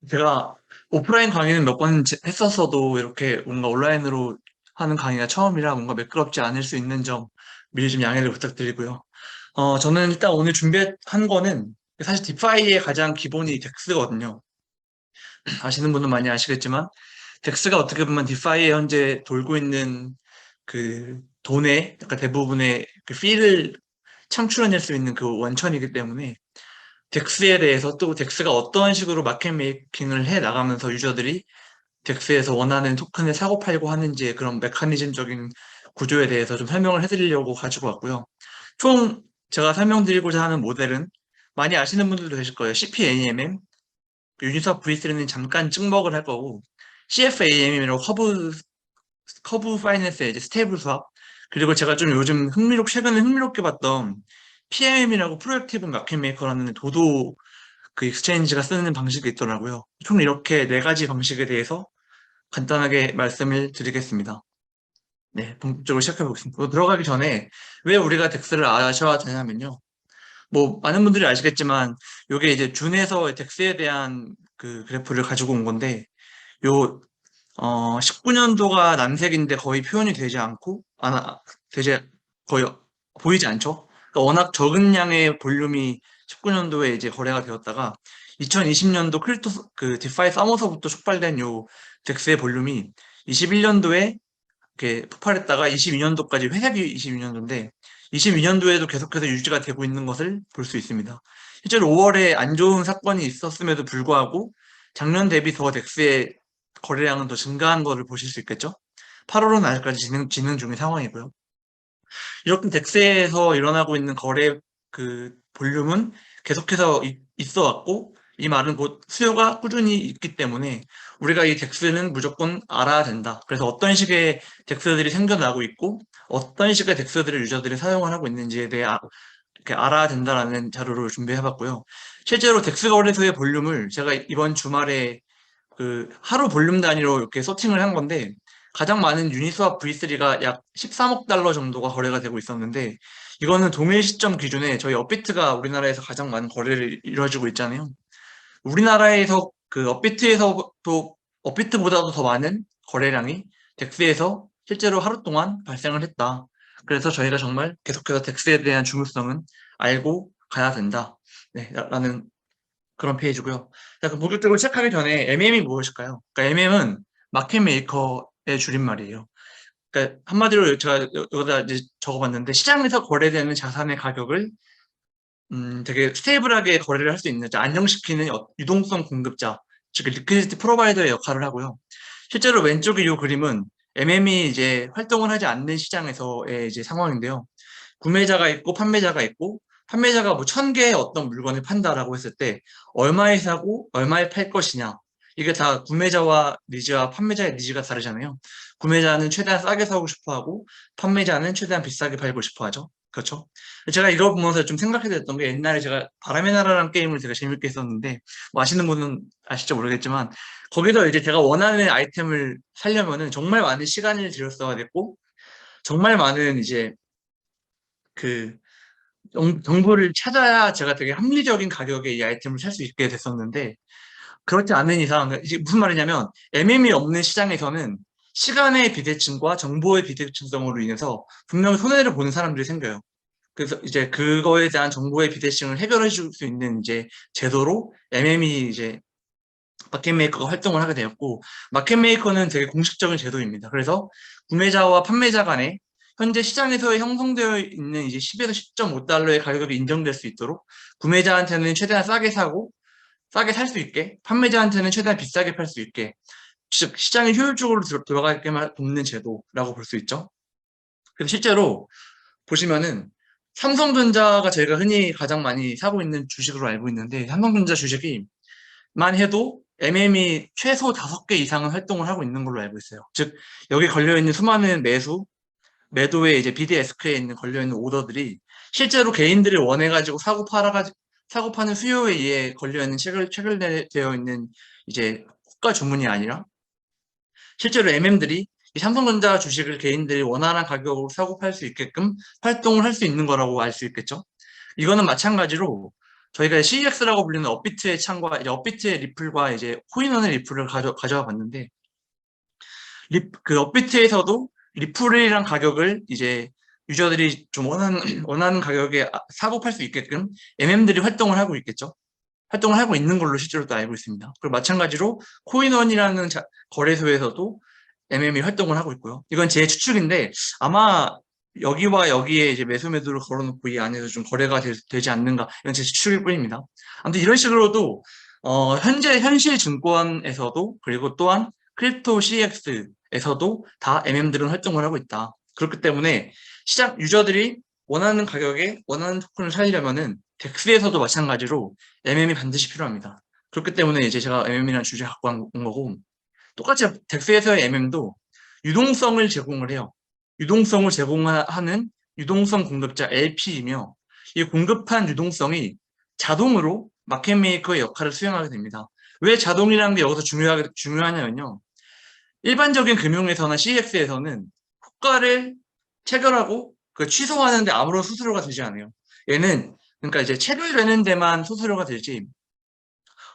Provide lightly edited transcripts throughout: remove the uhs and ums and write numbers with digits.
제가 오프라인 강의는 몇 번 했었어도 이렇게 뭔가 온라인으로 하는 강의가 처음이라 뭔가 매끄럽지 않을 수 있는 점 미리 좀 양해를 부탁드리고요. 저는 일단 오늘 준비한 거는 사실 디파이의 가장 기본이 덱스거든요. 아시는 분은 많이 아시겠지만 덱스가 어떻게 보면 디파이에 현재 돌고 있는 그 돈의 약간 대부분의 그 피를 창출해낼 수 있는 그 원천이기 때문에 덱스에 대해서 또 덱스가 어떤 식으로 마켓 메이킹을 해 나가면서 유저들이 덱스에서 원하는 토큰을 사고 팔고 하는지의 그런 메커니즘적인 구조에 대해서 좀 설명을 해드리려고 가지고 왔고요. 총 제가 설명드리고자 하는 모델은 많이 아시는 분들도 계실 거예요. CPAMM, 유니스왑 V3는 잠깐 찍먹을 할 거고 CFAM이라고 커브 파이낸스의 이제 스테이블 수합, 그리고 제가 좀 요즘 최근에 흥미롭게 봤던 PM이라고 프로액티브 마켓 메이커라는 도도 그 익스체인지가 쓰는 방식이 있더라고요. 총 이렇게 네 가지 방식에 대해서 간단하게 말씀을 드리겠습니다. 네, 본격적으로 시작해 보겠습니다. 들어가기 전에 왜 우리가 덱스를 아셔야 되냐면요. 뭐 많은 분들이 아시겠지만 이게 이제 준에서 덱스에 대한 그 그래프를 가지고 온 건데 요 19년도가 남색인데 거의 표현이 되지 않고 되지 거의 보이지 않죠. 그러니까 워낙 적은 양의 볼륨이 19년도에 이제 거래가 되었다가 2020년도 그 디파이 서머서부터 촉발된 요 덱스의 볼륨이 21년도에 이렇게 폭발했다가 22년도까지 회색이 22년도인데 22년도에도 계속해서 유지가 되고 있는 것을 볼 수 있습니다. 실제로 5월에 안 좋은 사건이 있었음에도 불구하고 작년 대비 더 덱스의 거래량은 더 증가한 것을 보실 수 있겠죠. 8월은 아직까지 진행 중인 상황이고요. 이렇게 덱스에서 일어나고 있는 거래 그 볼륨은 계속해서 있어 왔고 이 말은 곧 수요가 꾸준히 있기 때문에 우리가 이 덱스는 무조건 알아야 된다. 그래서 어떤 식의 덱스들이 생겨나고 있고 어떤 식의 덱스들을 유저들이 사용을 하고 있는지에 대해 이렇게 알아야 된다라는 자료를 준비해 봤고요. 실제로 덱스 거래소의 볼륨을 제가 이번 주말에 그 하루 볼륨 단위로 이렇게 서칭을 한 건데 가장 많은 유니스왑 V3가 약 13억 달러 정도가 거래가 되고 있었는데 이거는 동일 시점 기준에 저희 업비트가 우리나라에서 가장 많은 거래를 이루어지고 있잖아요. 우리나라에서 그 업비트에서도 업비트보다도 더 많은 거래량이 덱스에서 실제로 하루 동안 발생을 했다. 그래서 저희가 정말 계속해서 덱스에 대한 중요성은 알고 가야 된다. 네, 라는 그런 페이지고요. 자, 그럼 본격적으로 시작하기 전에 MM이 무엇일까요? 그러니까 MM은 마켓 메이커의 줄임말이에요. 그러니까 한마디로 제가 여기다 이제 적어봤는데 시장에서 거래되는 자산의 가격을 되게 스테이블하게 거래를 할 수 있는 안정시키는 유동성 공급자, 즉 리퀴디티 프로바이더의 역할을 하고요. 실제로 왼쪽의 이 그림은 MM이 이제 활동을 하지 않는 시장에서의 이제 상황인데요. 구매자가 있고 판매자가 있고 판매자가 뭐 1000개의 어떤 물건을 판다라고 했을 때 얼마에 사고 얼마에 팔 것이냐, 이게 다 구매자와 니즈와 판매자의 니즈가 다르잖아요. 구매자는 최대한 싸게 사고 싶어 하고 판매자는 최대한 비싸게 팔고 싶어 하죠. 그렇죠? 제가 이거 보면서 좀 생각해 됐던 게 옛날에 제가 바람의 나라라는 게임을 되게 재밌게 했었는데 뭐 아시는 분은 아실지 모르겠지만 거기서 이제 제가 원하는 아이템을 사려면은 정말 많은 시간을 들였어야 됐고 정말 많은 이제 그 정보를 찾아야 제가 되게 합리적인 가격에 이 아이템을 살 수 있게 됐었는데 그렇지 않은 이상 이게 무슨 말이냐면 MM이 없는 시장에서는 시간의 비대칭과 정보의 비대칭성으로 인해서 분명히 손해를 보는 사람들이 생겨요. 그래서 이제 그거에 대한 정보의 비대칭을 해결해 줄 수 있는 이제 제도로 MM이 이제 마켓메이커가 활동을 하게 되었고, 마켓메이커는 되게 공식적인 제도입니다. 그래서 구매자와 판매자 간에 현재 시장에서 형성되어 있는 이제 10에서 10.5달러의 가격이 인정될 수 있도록 구매자한테는 최대한 싸게 사고 싸게 살 수 있게, 판매자한테는 최대한 비싸게 팔 수 있게, 즉 시장이 효율적으로 돌아가게만 돕는 제도라고 볼 수 있죠. 그래서 실제로 보시면은 삼성전자가 저희가 흔히 가장 많이 사고 있는 주식으로 알고 있는데 삼성전자 주식이 만 해도 MM이 최소 5개 이상은 활동을 하고 있는 걸로 알고 있어요. 즉, 여기 걸려있는 수많은 매도에 이제 BDS크에 있는 걸려있는 오더들이 실제로 개인들이 원해가지고 사고 파는 수요에 의해 걸려있는 체결되어 있는 이제 국가 주문이 아니라 실제로 MM들이 이 삼성전자 주식을 개인들이 원하는 가격으로 사고 팔 수 있게끔 활동을 할 수 있는 거라고 알 수 있겠죠. 이거는 마찬가지로 저희가 CEX라고 불리는 업비트의 창과 이제 업비트의 리플과 이제 코인원의 리플을 가져와 봤는데, 그 업비트에서도 리플이랑 가격을 이제 유저들이 좀 원하는 가격에 사고 팔 수 있게끔 MM들이 활동을 하고 있겠죠. 활동을 하고 있는 걸로 실제로 또 알고 있습니다. 그리고 마찬가지로 코인원이라는 거래소에서도 MM이 활동을 하고 있고요. 이건 제 추측인데 아마 여기와 여기에 이제 매수 매도를 걸어놓고 이 안에서 좀 거래가 되지 않는가, 이건 제 추측일 뿐입니다. 아무튼 이런 식으로도 현재 현실 증권에서도 그리고 또한 크립토 CX에서도 다 MM들은 활동을 하고 있다. 그렇기 때문에 시장 유저들이 원하는 가격에 원하는 토큰을 사려면은 덱스에서도 마찬가지로 MM이 반드시 필요합니다. 그렇기 때문에 이제 제가 MM이라는 주제 갖고 온 거고, 똑같이 덱스에서의 MM도 유동성을 제공을 해요. 유동성을 제공하는 유동성 공급자 LP이며, 이 공급한 유동성이 자동으로 마켓메이커의 역할을 수행하게 됩니다. 왜 자동이라는 게 여기서 중요하냐면요. 일반적인 금융에서나 CX에서는 호가를 체결하고 그 취소하는데 아무런 수수료가 되지 않아요. 얘는 그러니까 이제 체결되는 데만 수수료가 되지,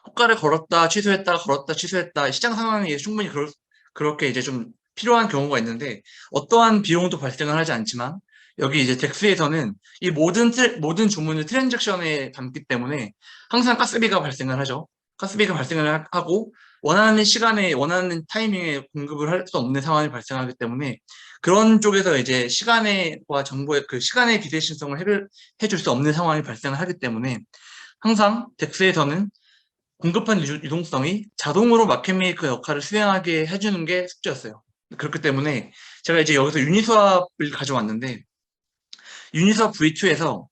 호가를 걸었다 취소했다 걸었다 취소했다 시장 상황이 충분히 그렇게 이제 좀 필요한 경우가 있는데 어떠한 비용도 발생을 하지 않지만, 여기 이제 덱스에서는 이 모든 주문을 트랜잭션에 담기 때문에 항상 가스비가 발생을 하죠. 가스비가 발생을 하고 원하는 시간에 원하는 타이밍에 공급을 할 수 없는 상황이 발생하기 때문에, 그런 쪽에서 이제 시간과 정보의 그 시간의 비대칭성을 해줄 수 없는 상황이 발생을 하기 때문에 항상 덱스에서는 공급한 유동성이 자동으로 마켓메이커 역할을 수행하게 해주는 게 숙제였어요. 그렇기 때문에 제가 이제 여기서 유니스왑을 가져왔는데, 유니스왑 V2에서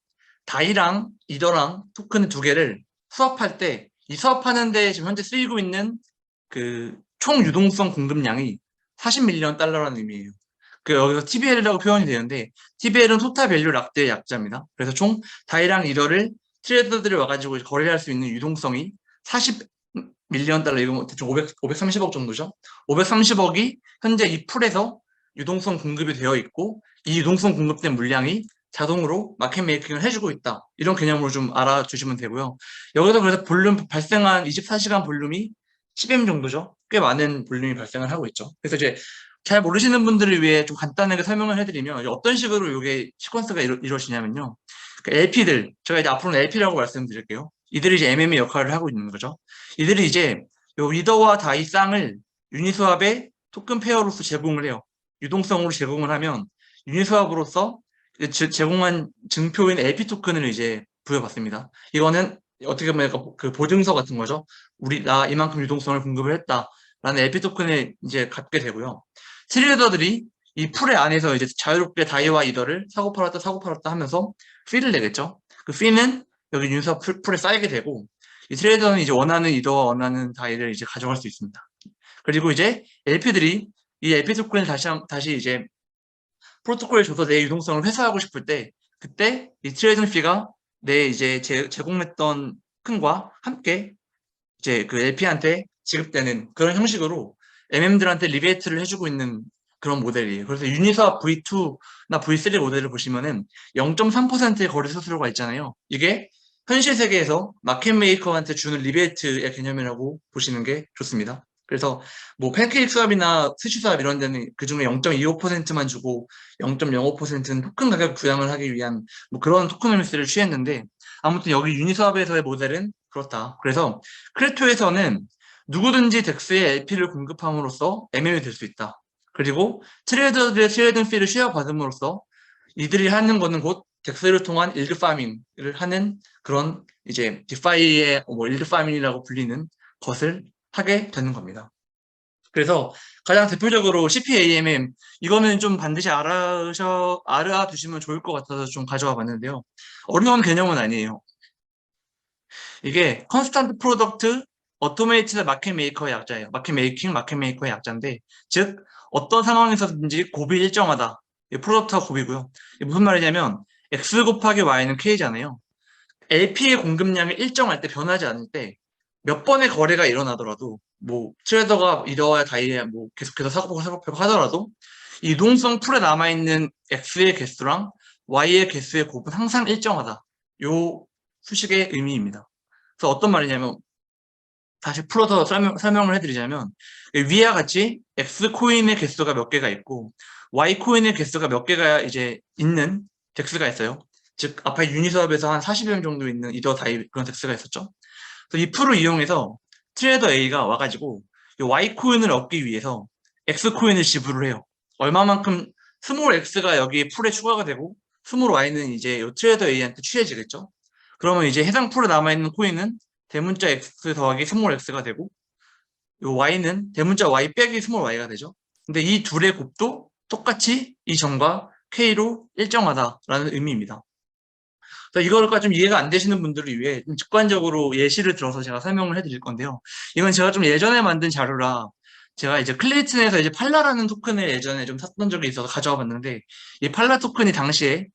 다이랑 이더랑 토큰 두 개를 수합할 때, 이 수합하는데 지금 현재 쓰이고 있는 그 총 유동성 공급량이 40밀리언 달러라는 의미예요. 그 여기서 TBL이라고 표현이 되는데, TBL은 토탈 밸류 락드의 약자입니다. 그래서 총 다이랑 이더를 트레이더들이 와가지고 거래할 수 있는 유동성이 40밀리언 달러, 이거 대충 530억 정도죠. 530억이 현재 이 풀에서 유동성 공급이 되어 있고, 이 유동성 공급된 물량이 자동으로 마켓 메이킹을 해주고 있다. 이런 개념으로 좀 알아주시면 되고요. 여기서 그래서 발생한 24시간 볼륨이 10M 정도죠. 꽤 많은 볼륨이 발생을 하고 있죠. 그래서 이제 잘 모르시는 분들을 위해 좀 간단하게 설명을 해드리면, 어떤 식으로 이게 시퀀스가 이루어지냐면요. 그 LP들, 제가 이제 앞으로는 LP라고 말씀드릴게요. 이들이 이제 MM의 역할을 하고 있는 거죠. 이들이 이제 요 위더와 다이 쌍을 유니스왑의 토큰 페어로서 제공을 해요. 유동성으로 제공을 하면 유니스왑으로서 제공한 증표인 LP 토큰을 이제 부여받습니다. 이거는 어떻게 보면 그 보증서 같은 거죠. 나 이만큼 유동성을 공급을 했다라는 LP 토큰을 이제 갖게 되고요. 트레이더들이 이 풀의 안에서 이제 자유롭게 다이와 이더를 사고 팔았다 하면서 피를 내겠죠. 그 피는 여기 유니스왑 풀에 쌓이게 되고, 이 트레이더는 이제 원하는 이더와 원하는 다이를 이제 가져갈 수 있습니다. 그리고 이제 LP들이 이 LP 토큰을 다시 이제 프로토콜에 줘서 내 유동성을 회수하고 싶을 때, 그때 이 트레이딩 피가 내 이제 제공했던 토큰과 함께 이제 그 LP한테 지급되는 그런 형식으로 MM들한테 리베이트를 해주고 있는 그런 모델이에요. 그래서 유니스왑 V2나 V3 모델을 보시면은 0.3%의 거래 수수료가 있잖아요. 이게 현실 세계에서 마켓 메이커한테 주는 리베이트의 개념이라고 보시는 게 좋습니다. 그래서 뭐 팬케이크 수압이나 스시 수압 이런 데는 그중에 0.25%만 주고 0.05%는 토큰 가격 부양을 하기 위한 뭐 그런 토크노미스를 취했는데, 아무튼 여기 유니스왑에서의 모델은 그렇다. 그래서 크립토에서는 누구든지 덱스에 LP를 공급함으로써 MM이 될 수 있다. 그리고 트레이더들의 트레이딩 피를 쉐어받음으로써 이들이 하는 거는 곧 덱스를 통한 일드 파밍을 하는 그런 이제 디파이의 뭐 일드 파밍이라고 불리는 것을 하게 되는 겁니다. 그래서 가장 대표적으로 CPAMM, 이거는 좀 반드시 알아두시면 좋을 것 같아서 좀 가져와 봤는데요. 어려운 개념은 아니에요. 이게 컨스턴트 프로덕트 어토메이티드 마켓 메이커의 약자예요. 마켓 메이커의 약자인데, 즉 어떤 상황에서든지 곱이 일정하다. 프로덕트가 곱이고요. 이게 무슨 말이냐면 X 곱하기 Y는 K잖아요. LP의 공급량이 일정할 때, 변하지 않을 때, 몇 번의 거래가 일어나더라도, 뭐 트레이더가 이더와 다이에 뭐 계속해서 사고팔고 하더라도 이 유동성 풀에 남아있는 X의 개수랑 Y의 개수의 곱은 항상 일정하다. 요 수식의 의미입니다. 그래서 어떤 말이냐면 다시 풀어서 설명을 해드리자면 위와 같이 X 코인의 개수가 몇 개가 있고 Y 코인의 개수가 몇 개가 이제 있는 덱스가 있어요. 즉 아까 유니스왑에서 한 40여 명 정도 있는 이더 다이 그런 덱스가 있었죠. 그래서 이 풀을 이용해서 트레이더 A가 와가지고 이 Y 코인을 얻기 위해서 X 코인을 지불을 해요. 얼마만큼 스몰 X가 여기 풀에 추가가 되고 스몰 Y는 이제 이 트레이더 A한테 취해지겠죠. 그러면 이제 해당 풀에 남아있는 코인은 대문자 X 더하기 스몰 X가 되고 요 Y는 대문자 Y 빼기 스몰 Y가 되죠. 근데 이 둘의 곱도 똑같이 이 점과 K로 일정하다라는 의미입니다. 이거가 좀 이해가 안 되시는 분들을 위해 좀 직관적으로 예시를 들어서 제가 설명을 해드릴 건데요. 이건 제가 좀 예전에 만든 자료라 제가 이제 클레이튼에서 이제 팔라라는 토큰을 예전에 좀 샀던 적이 있어서 가져와 봤는데 이 팔라 토큰이 당시에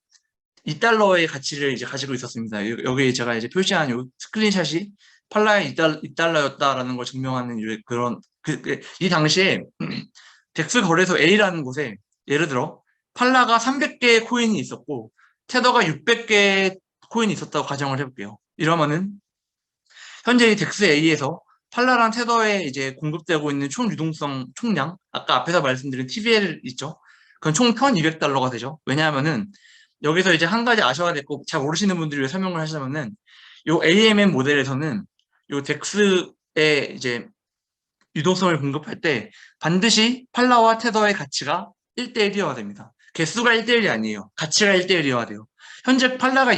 2달러의 가치를 이제 가지고 있었습니다. 여기 제가 이제 표시한 요 스크린샷이 팔라의 2달러였다라는 걸 증명하는 그런 이 당시에 덱스 거래소 A라는 곳에 예를 들어 팔라가 300개의 코인이 있었고 테더가 600개의 코인이 있었다고 가정을 해볼게요. 이러면은 현재 이 덱스 A에서 팔라랑 테더에 이제 공급되고 있는 총 유동성 총량 아까 앞에서 말씀드린 TVL 있죠? 그건 총 1200달러가 되죠. 왜냐하면은 여기서 이제 한 가지 아셔야 될 거 잘 모르시는 분들을 위해 설명을 하자면은 요 AMM 모델에서는 요 덱스에 이제 유동성을 공급할 때 반드시 팔라와 테더의 가치가 1대1이어야 됩니다. 개수가 1대1이 아니에요. 가치가 1대1이어야 돼요. 현재 팔라가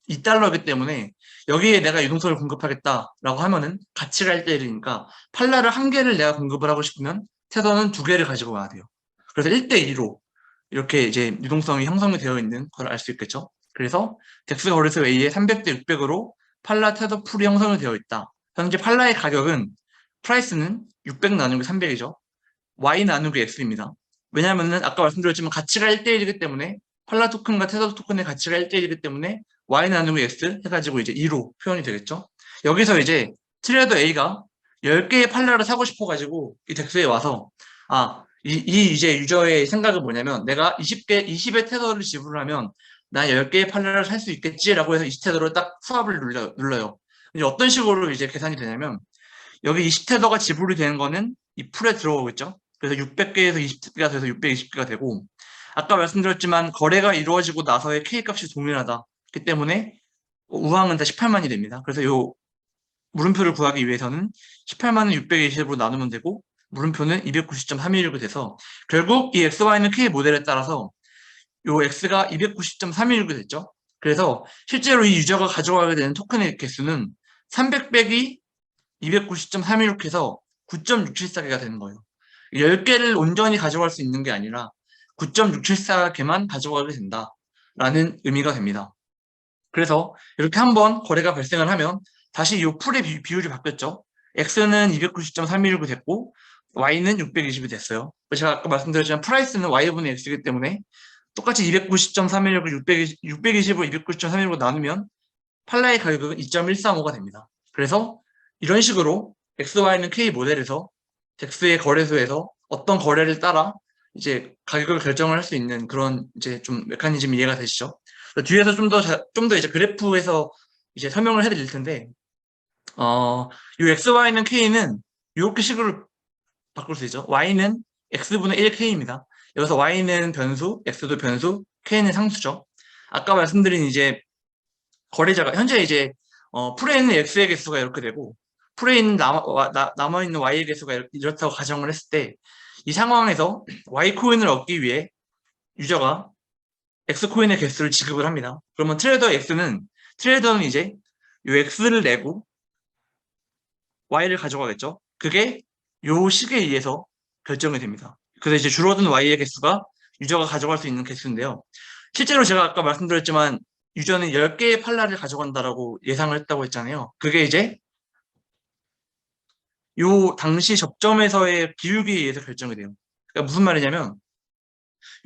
2달러이기 때문에 여기에 내가 유동성을 공급하겠다라고 하면은 가치가 1대1이니까 팔라를 한 개를 내가 공급을 하고 싶으면 테더는 두 개를 가지고 와야 돼요. 그래서 1대2로 이렇게 이제 유동성이 형성이 되어 있는 걸 알 수 있겠죠. 그래서 덱스 거래소 A에 300대 600으로 팔라 테더 풀이 형성이 되어 있다. 현재 팔라의 가격은 프라이스는 600 나누기 300이죠. Y 나누기 X입니다. 왜냐하면 아까 말씀드렸지만 가치가 1대1이기 때문에 팔라 토큰과 테더 토큰의 가치가 1대1이기 때문에 Y 나누기 X 해가지고 이제 2로 표현이 되겠죠. 여기서 이제 트레이더 A가 10개의 팔라를 사고 싶어가지고 이 덱스에 와서 이 이제 유저의 생각은 뭐냐면 내가 20의 테더를 지불하면 나 10개의 팔라를 살 수 있겠지라고 해서 20테더를 딱 수압을 눌러요. 이제 어떤 식으로 이제 계산이 되냐면 여기 20테더가 지불이 되는 거는 이 풀에 들어오겠죠. 그래서 600개에서 20개가 돼서 620개가 되고 아까 말씀드렸지만 거래가 이루어지고 나서의 K값이 동일하다. 그렇기 때문에 우항은 다 18만이 됩니다. 그래서 요 물음표를 구하기 위해서는 18만을 620으로 나누면 되고 물음표는 290.316이 돼서 결국 이 XY는 K 모델에 따라서 요 X가 290.316이 됐죠. 그래서 실제로 이 유저가 가져가게 되는 토큰의 개수는 300 빼기 290.316 해서 9.674개가 되는 거예요. 10개를 온전히 가져갈 수 있는 게 아니라 9.674개만 가져가게 된다라는 의미가 됩니다. 그래서 이렇게 한번 거래가 발생을 하면 다시 이 풀의 비율이 바뀌었죠. X는 290.316이 됐고 Y는 620이 됐어요. 제가 아까 말씀드렸지만 프라이스는 Y분의 X이기 때문에 똑같이 290.316을 620으로 290.316으로 나누면 팔라의 가격은 2.135가 됩니다. 그래서 이런 식으로 XY는 K 모델에서 덱스의 거래소에서 어떤 거래를 따라 이제 가격을 결정을 할 수 있는 그런 이제 좀 메커니즘이 이해가 되시죠? 뒤에서 좀 더 이제 그래프에서 이제 설명을 해드릴 텐데, 이 XY는 K는 이렇게 식으로 바꿀 수 있죠. Y는 X분의 1K입니다. 여기서 Y는 변수, X도 변수, K는 상수죠. 아까 말씀드린 이제 거래자가 현재 이제 풀에 있는 X의 개수가 이렇게 되고 풀에 있는 남아있는 Y의 개수가 이렇다고 가정을 했을 때 이 상황에서 Y 코인을 얻기 위해 유저가 X 코인의 개수를 지급을 합니다. 그러면 트레이더는 이제 이 X를 내고 Y를 가져가겠죠. 그게 요 식에 의해서 결정이 됩니다. 그래서 이제 줄어든 Y의 개수가 유저가 가져갈 수 있는 개수인데요. 실제로 제가 아까 말씀드렸지만 유저는 10개의 팔라를 가져간다라고 예상을 했다고 했잖아요. 그게 이제 요 당시 접점에서의 기울기에 의해서 결정이 돼요. 그러니까 무슨 말이냐면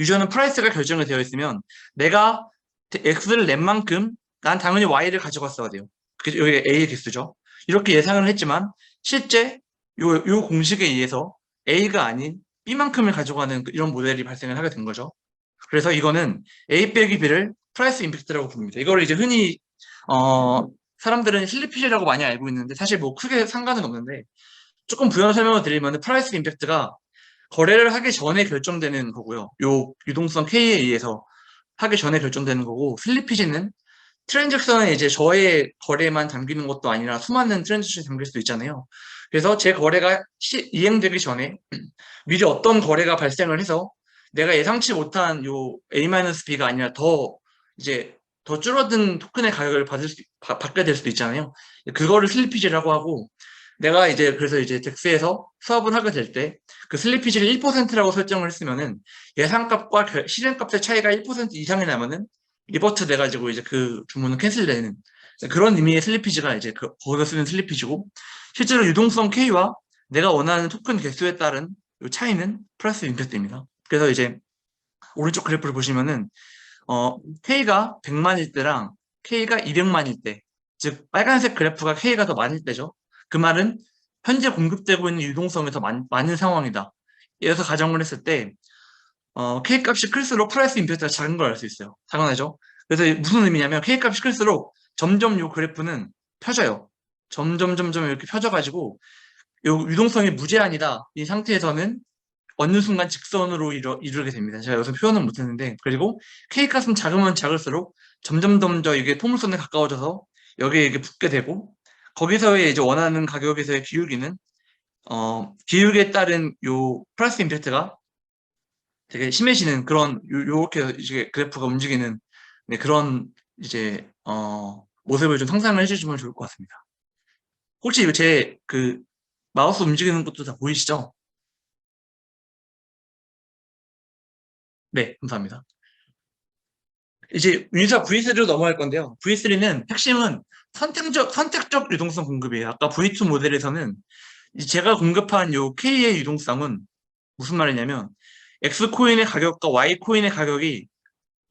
유저는 프라이스가 결정이 되어 있으면 내가 X를 낸 만큼 난 당연히 Y를 가져갔어야 돼요. 여기 A의 개수죠. 이렇게 예상을 했지만 실제 요 공식에 의해서 A가 아닌 B만큼을 가져가는 이런 모델이 발생을 하게 된 거죠. 그래서 이거는 A 빼기 B를 프라이스 임팩트라고 부릅니다. 이걸 이제 흔히 사람들은 슬리피지라고 많이 알고 있는데 사실 뭐 크게 상관은 없는데 조금 부연 설명을 드리면 프라이스 임팩트가 거래를 하기 전에 결정되는 거고요. 요 유동성 K에 의해서 하기 전에 결정되는 거고 슬리피지는 트랜잭션에 이제 저의 거래만 담기는 것도 아니라 수많은 트랜잭션이 담길 수도 있잖아요. 그래서 제 거래가 이행되기 전에 미리 어떤 거래가 발생을 해서 내가 예상치 못한 요 A-B가 아니라 더 이제 더 줄어든 토큰의 가격을 받게 될 수도 있잖아요. 그거를 슬리피지라고 하고 내가 이제 그래서 이제 덱스에서 수합을 하게 될 때 그 슬리피지를 1%라고 설정을 했으면은 예상값과 실행값의 차이가 1% 이상이 나면은 리버트 돼가지고 이제 그 주문은 캔슬되는 그런 의미의 슬리피지가 이제 거기서 쓰는 슬리피지고 실제로 유동성 K와 내가 원하는 토큰 개수에 따른 요 차이는 플러스 임팩트입니다. 그래서 이제 오른쪽 그래프를 보시면은 K가 100만일 때랑 K가 200만일 때, 즉 빨간색 그래프가 K가 더 많을 때죠. 그 말은 현재 공급되고 있는 유동성이 더 많은 상황이다. 이래서 가정을 했을 때 K 값이 클수록 프라이스 임팩트가 작은 걸 알 수 있어요. 당연하죠. 그래서 무슨 의미냐면 K 값이 클수록 점점 요 그래프는 펴져요. 점점 이렇게 펴져가지고 요 유동성이 무제한이다. 이 상태에서는 어느 순간 직선으로 이루게 됩니다. 제가 여기서 표현은 못했는데 그리고 K값은 작으면 작을수록 점점 더 이게 포물선에 가까워져서 여기에 이게 붙게 되고 거기서의 이제 원하는 가격에서의 기울기는 기울기에 따른 요 플러스 임팩트가 되게 심해지는 그런 요렇게 이제 그래프가 움직이는 네, 그런 이제 모습을 좀 상상을 해주시면 좋을 것 같습니다. 혹시 제 그 마우스 움직이는 것도 다 보이시죠? 네, 감사합니다. 이제 유니사 V3로 넘어갈 건데요. V3는 핵심은 선택적 유동성 공급이에요. 아까 V2 모델에서는 제가 공급한 요 K의 유동성은 무슨 말이냐면 X 코인의 가격과 Y 코인의 가격이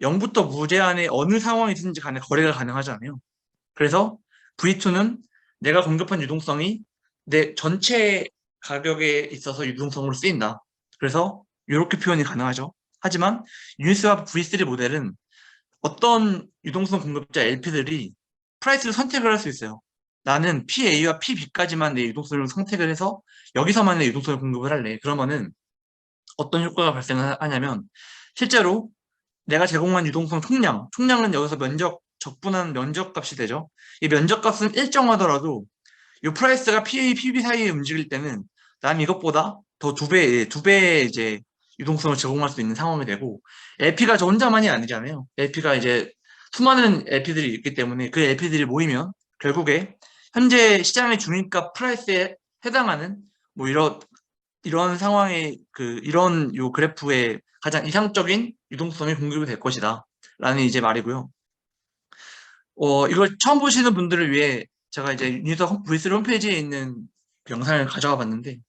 0부터 무제한의 어느 상황이든지 간에 거래가 가능하잖아요. 그래서 V2는 내가 공급한 유동성이 내 전체 가격에 있어서 유동성으로 쓰인다. 그래서 이렇게 표현이 가능하죠. 하지만 유니스왑 V3 모델은 어떤 유동성 공급자 LP들이 프라이스를 선택을 할 수 있어요. 나는 PA와 PB까지만 내 유동성을 선택을 해서 여기서만 내 유동성을 공급을 할래. 그러면은 어떤 효과가 발생하냐면 실제로 내가 제공한 유동성 총량은 여기서 적분한 면적값이 되죠. 이 면적값은 일정하더라도 이 프라이스가 PA, PB 사이에 움직일 때는 난 이것보다 더 두 배의 이제 유동성을 제공할 수 있는 상황이 되고 LP가 저 혼자만이 아니잖아요. LP가 이제 수많은 LP들이 있기 때문에 그 LP들이 모이면 결국에 현재 시장의 중립값 프라이스에 해당하는 뭐 이런 상황의 이런 요 그래프의 가장 이상적인 유동성이 공급이 될 것이다. 라는 이제 말이고요. 이걸 처음 보시는 분들을 위해 제가 이제 유니서 V3 홈페이지에 있는 영상을 가져와 봤는데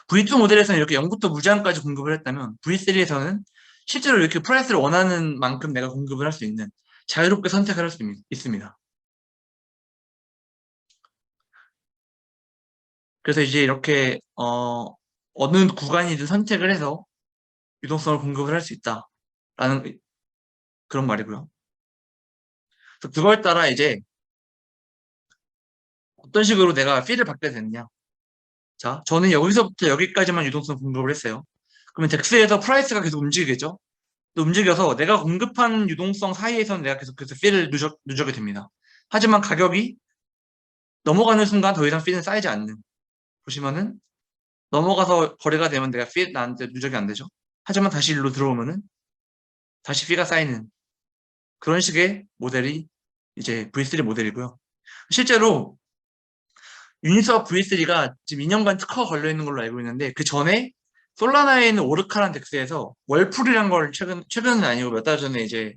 V2 모델에서는 이렇게 0부터 무제한까지 공급을 했다면 V3에서는 실제로 이렇게 프라이스를 원하는 만큼 내가 공급을 할 수 있는 자유롭게 선택을 할 수 있습니다. 그래서 이제 이렇게 어느 구간이든 선택을 해서 유동성을 공급을 할 수 있다라는 그런 말이고요. 그래서 그걸 따라 이제 어떤 식으로 내가 피를 받게 되느냐. 자, 저는 여기서부터 여기까지만 유동성 공급을 했어요. 그러면 덱스에서 프라이스가 계속 움직이겠죠? 또 움직여서 내가 공급한 유동성 사이에서는 내가 계속해서 피를 누적이 됩니다. 하지만 가격이 넘어가는 순간 더 이상 피는 쌓이지 않는. 보시면은 넘어가서 거래가 되면 내가 피 나한테 누적이 안 되죠. 하지만 다시 일로 들어오면은 다시 피가 쌓이는 그런 식의 모델이 이제 V3 모델이고요. 실제로 유니스왑 V3가 지금 2년간 특허가 걸려 있는 걸로 알고 있는데 그 전에 솔라나에 있는 오르카란 덱스에서 월풀이란 걸 최근은 아니고 몇 달 전에 이제